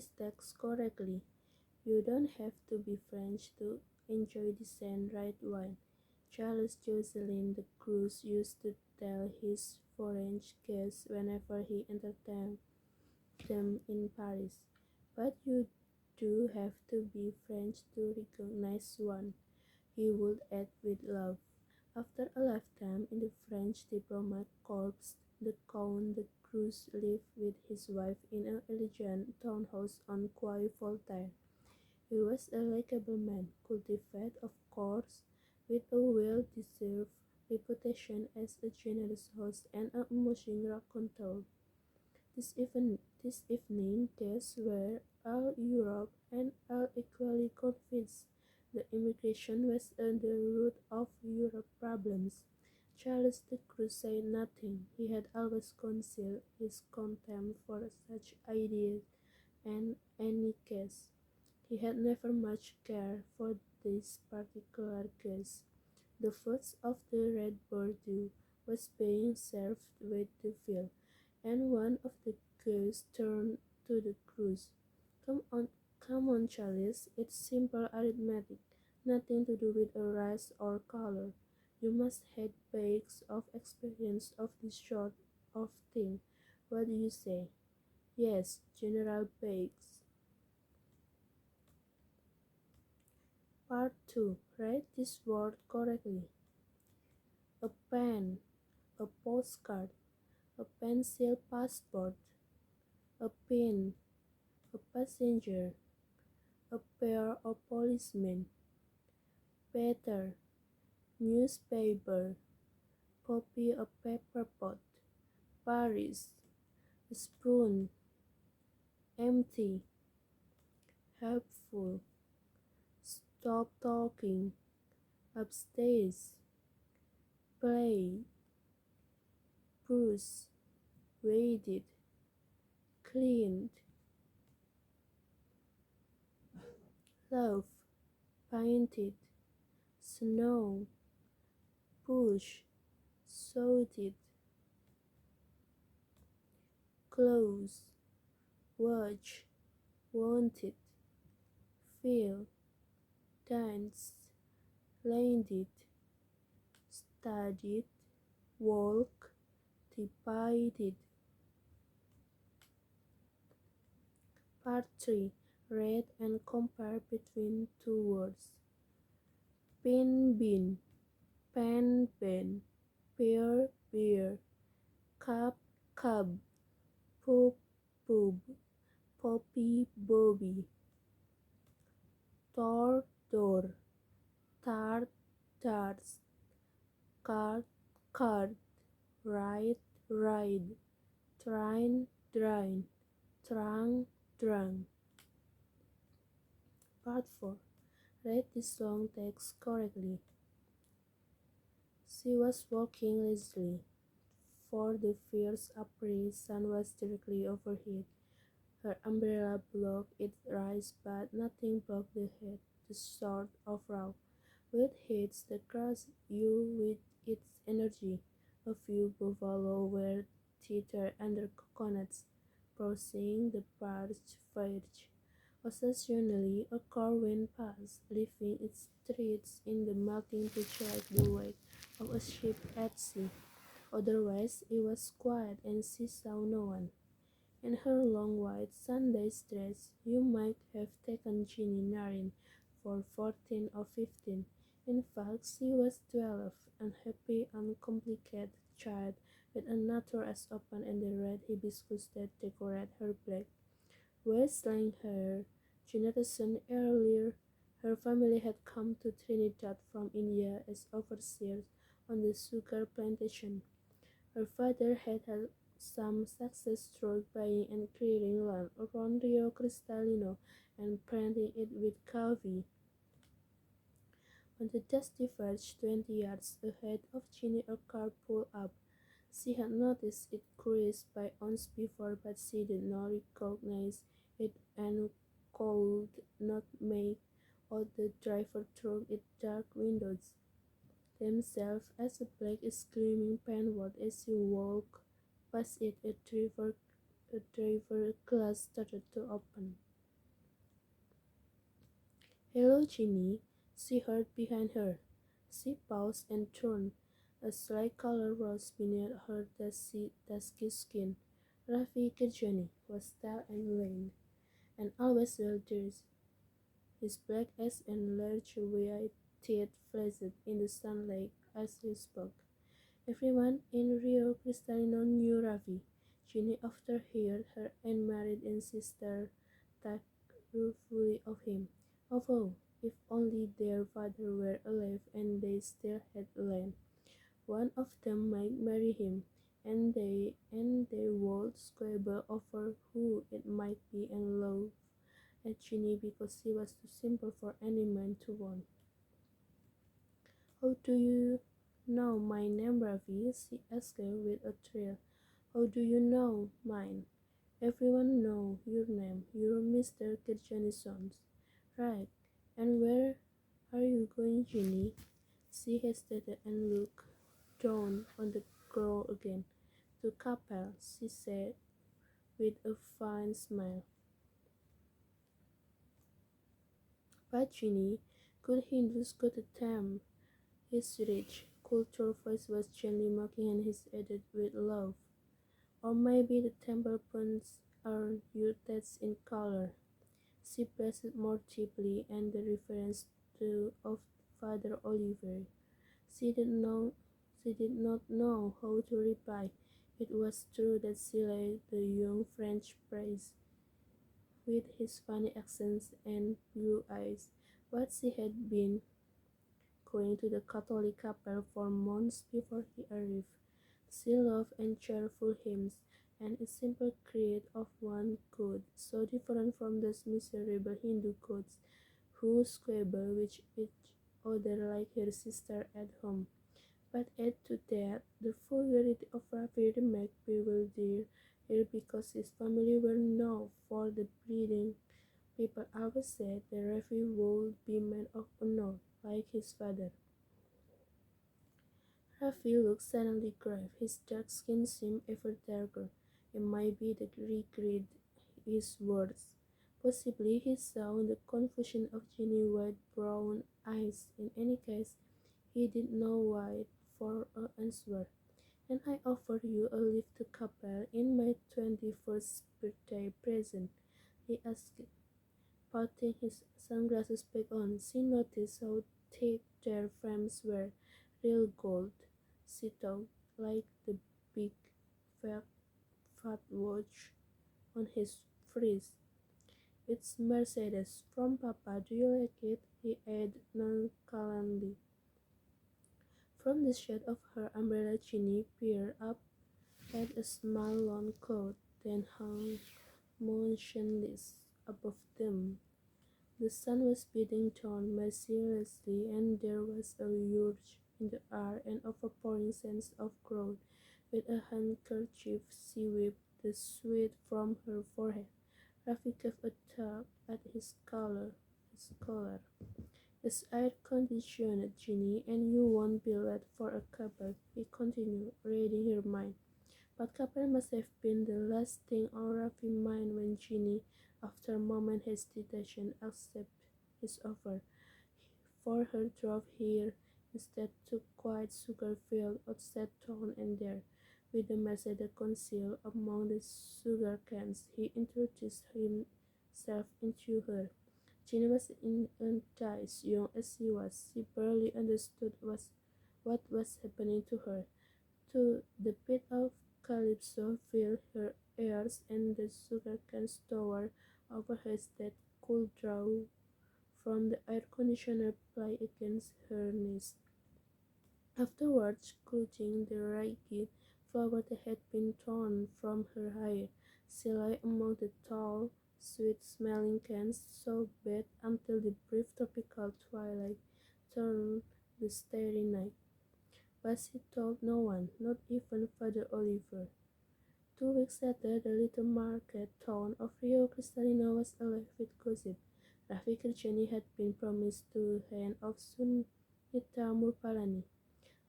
this text correctly. You don't have to be French to enjoy decent red wine. Charles Jocelyn the Cruz used to tell his foreign guests whenever he entertained them in Paris. But you do have to be French to recognize one, he would add with love. After a lifetime in the French diplomat corps, the Count de Cruz lived with his wife in an elegant townhouse on Quai Voltaire. He was a likable man, cultivated of course, with a well-deserved reputation as a generous host and an amusing raconteur. This evening, guests were all Europe and all equally convinced the immigration was at the root of Europe's problems. Charles the Cruz said nothing. He had always concealed his contempt for such ideas in any case. He had never much care for this particular case. The food of the Red Bordeaux was being served with the veal, and one of the guests turned to the Cruz. Come on, Charles, it's simple arithmetic, nothing to do with a race or color. You must have bags of experience of this sort of thing. What do you say? Yes, General Bakes. Part 2. Write this word correctly. A pen, a postcard, a pencil passport, a pin, a passenger, a pair of policemen, pater, newspaper, copy a paper pot, Paris, a spoon, empty, helpful, stop talking, upstairs, play, bruise, waited, cleaned, love, painted, snow, push, sorted, close, watch, wanted, feel, dance, landed, studied, walk, divided. Part 3. Read and compare between two words. Pin bin, pen pen, pear beer, cup cub, poop poob, poppy bobby, door door, tart tarts, card card, ride ride, train drain, trunk drunk. Part 4. Read this long text correctly. She was walking lazily, for the fierce April sun was directly overhead. Her umbrella blocked its rays, but nothing blocked the heat, the sort of raw, wild heat that crushed you with its energy. A few buffalo were tethered under coconuts, browsing the parched verge. Occasionally, a car went past, leaving its treads in the melting pitch like the wake of a ship at sea. Otherwise, it was quiet and she saw no one. In her long white Sunday dress, you might have taken Jenny Narin for 14 or 15. In fact, she was 12, an happy, uncomplicated child with a nature as open as the red hibiscus that decorated her black waistline hair. Generations earlier, her family had come to Trinidad from India as overseers on the sugar plantation. Her father had had some success through buying and clearing land around Rio Cristalino and planting it with coffee. On the dusty verge 20 yards ahead of Ginny a car pulled up. She had noticed it cruised by once before, but she did not recognize it and could not make out the driver through its dark windows themselves as a black gleaming paintwork. As she walked past it, a driver glass started to open. Hello, Ginny, she heard behind her. She paused and turned. A slight color rose beneath her dusky skin. Raffi Kirjani was tall and lean, and always well dressed. His black eyes and large white teeth flashed in the sunlight as he spoke. Everyone in Rio Cristalino knew Ravi. Ginny after heard her unmarried and sister talk ruefully of him. Although, if only their father were alive and they still had land, one of them might marry him, and they would squabble over who it might be and laugh at Ginny because she was too simple for any man to want. How do you know my name, Ravi? She asked with a thrill. How do you know mine? Everyone knows your name. You're Mr. Kirjanisons. Right. And where are you going, Ginny? She hesitated and looked down on the girl again. To Capel, she said with a fine smile. But Ginny, good Hindus go to them. His rich, cultured voice was gently mocking and he added with love. Or maybe the temple punts are your taste in color. She pressed it more deeply, and the reference to of Father Oliver. She did know she did not know how to reply. It was true that she liked the young French priest with his funny accents and blue eyes, but she had been going to the Catholic chapel for months before he arrived. She loved and cheerful hymns, and a simple creed of one God, so different from those miserable Hindu gods who squabble with each other like her sister at home. But add to that the vulgarity of Rafi remark bewildered her because his family were known for the breeding. People always said that Rafi would be man of honor, like his father. Rafi looked suddenly grave. His dark skin seemed ever darker. It might be that he regretted his words. Possibly he saw in the confusion of Jenny's wide brown eyes. In any case, he did not wait for an answer. And I offer you a lift to Capel in my 21st birthday present, he asked, putting his sunglasses back on. She noticed how thick their frames were, real gold, she thought, like the big fat, fat watch on his wrist. It's Mercedes from Papa. Do you like it? He added nonchalantly. From the shade of her umbrella, Ginny peered up at a small lawn cloud, then hung motionless above them. The sun was beating down mercilessly, and there was a urge in the air and overpowering sense of growth. With a handkerchief, she wiped the sweat from her forehead. Rafi gave a tug at his collar. It's air-conditioned, Ginny, and you won't be late for a couple, he continued, reading her mind. But couple must have been the last thing on Rafi's mind when Ginny, after a moment's hesitation, accepted his offer. For her drove here instead to quiet sugar-filled outside town, and there, with the Mercedes concealed among the sugar cans, he introduced himself into her. Ginny was enticed, young as she was. She barely understood what was happening to her. To the beat of calypso filled her ears, and the sugar-cane towered over her that cool draw from the air-conditioner ply against her knees. Afterwards, clutching the ragged flower that had been torn from her hair, she lay among the tall, sweet-smelling cans, so bad until the brief tropical twilight turned the starry night. But she told no one, not even Father Oliver. 2 weeks later, the little market town of Rio Cristalino was alive with gossip. Raffi Kircheni had been promised to hand off Sunita Murpalani.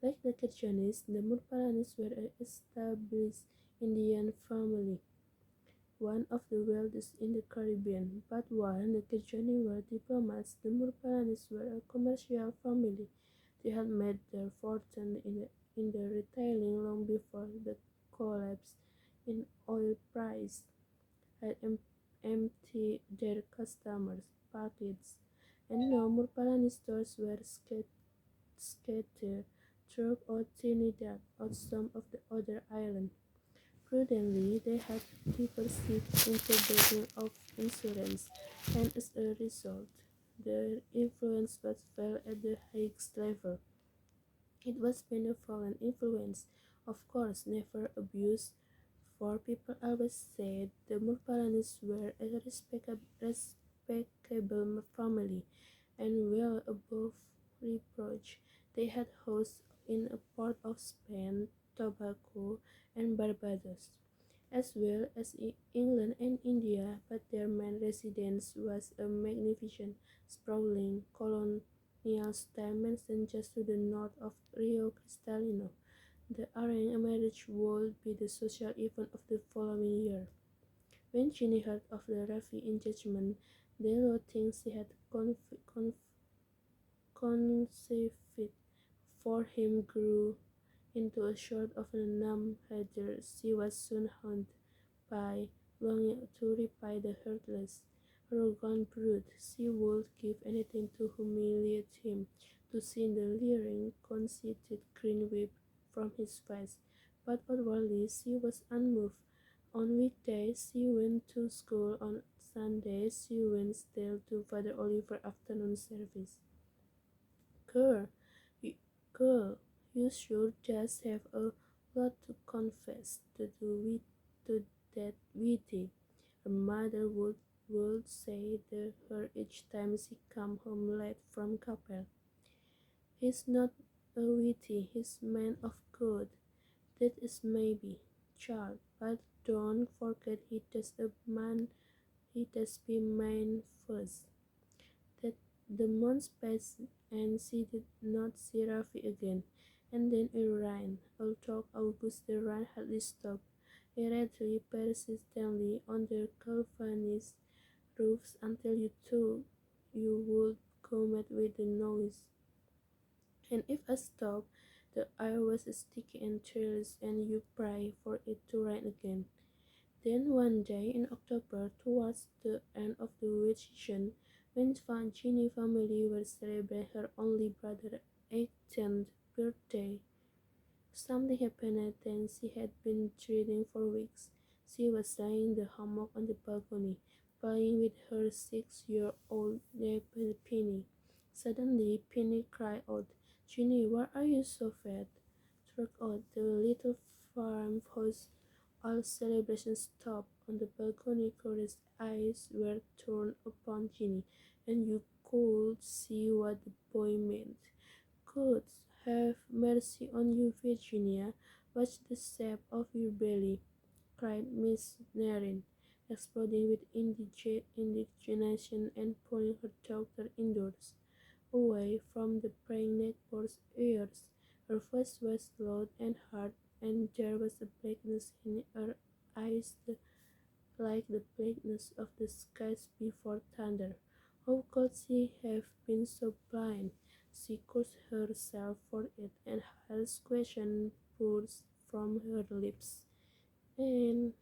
Like the Kirchenis, the Murpalanis were an established Indian family one of the wealthiest in the Caribbean. But while the Cajani were diplomats, the Murpalanis were a commercial family. They had made their fortune in the retailing long before the collapse in oil price had emptied their customers' pockets, and now Murpalani stores were scattered throughout Trinidad or some of the other islands. Prudently, they had diversified into banking of insurance, and as a result, their influence was felt at the highest level. It was benevolent influence, of course, never abused, for people always said the Murpalanis were a respectable family and well above reproach. They had houses in a part of Spain, Tobago, and Barbados, as well as in England and India, but their main residence was a magnificent, sprawling colonial style mansion just to the north of Rio Cristalino. The arranged marriage would be the social event of the following year. When Ginny heard of the Rafi engagement, the loathing she had conceived for him grew into a sort of a numb hatred. She was soon haunted by longing to repay the heartless, arrogant brute. She would give anything to humiliate him, to see the leering, conceited grin whip from his face. But outwardly she was unmoved. On weekdays she went to school, on Sundays she went still to Father Oliver afternoon service. Girl, you, girl, you should just have a lot to confess to that witty. Her mother would say to her each time she come home late from chapel. He's not a witty, he's man of good. That is maybe, child, but don't forget he does be man first. That the months passed and she did not see Rafi again, and then it rained. Although August the rain hardly stopped, erratically, persistently on their galvanized roofs until you thought you would come mad with the noise. And if it stopped, the air was sticky and chilly, and you pray for it to rain again. Then one day in October, towards the end of the wet season, when Ginny family were celebrating her only brother's 18th birthday, something happened that she had been dreading for weeks. She was lying in the hammock on the balcony, playing with her 6-year-old neighbor Penny. Suddenly, Penny cried out, "Ginny, why are you so fat?" Throughout the little farmhouse, all celebration stopped. On the balcony, Cora's eyes were turned upon Ginny, and you could see what the boy meant. "God have mercy on you, Virginia. Watch the shape of your belly," cried Miss Nairn, exploding with indignation and pulling her daughter indoors, away from the praying neighbor's ears. Her voice was loud and hard, and there was a blackness in her eyes like the blackness of the skies before thunder. How could she have been so blind? She cursed herself for it, and harsh questions burst from her lips. And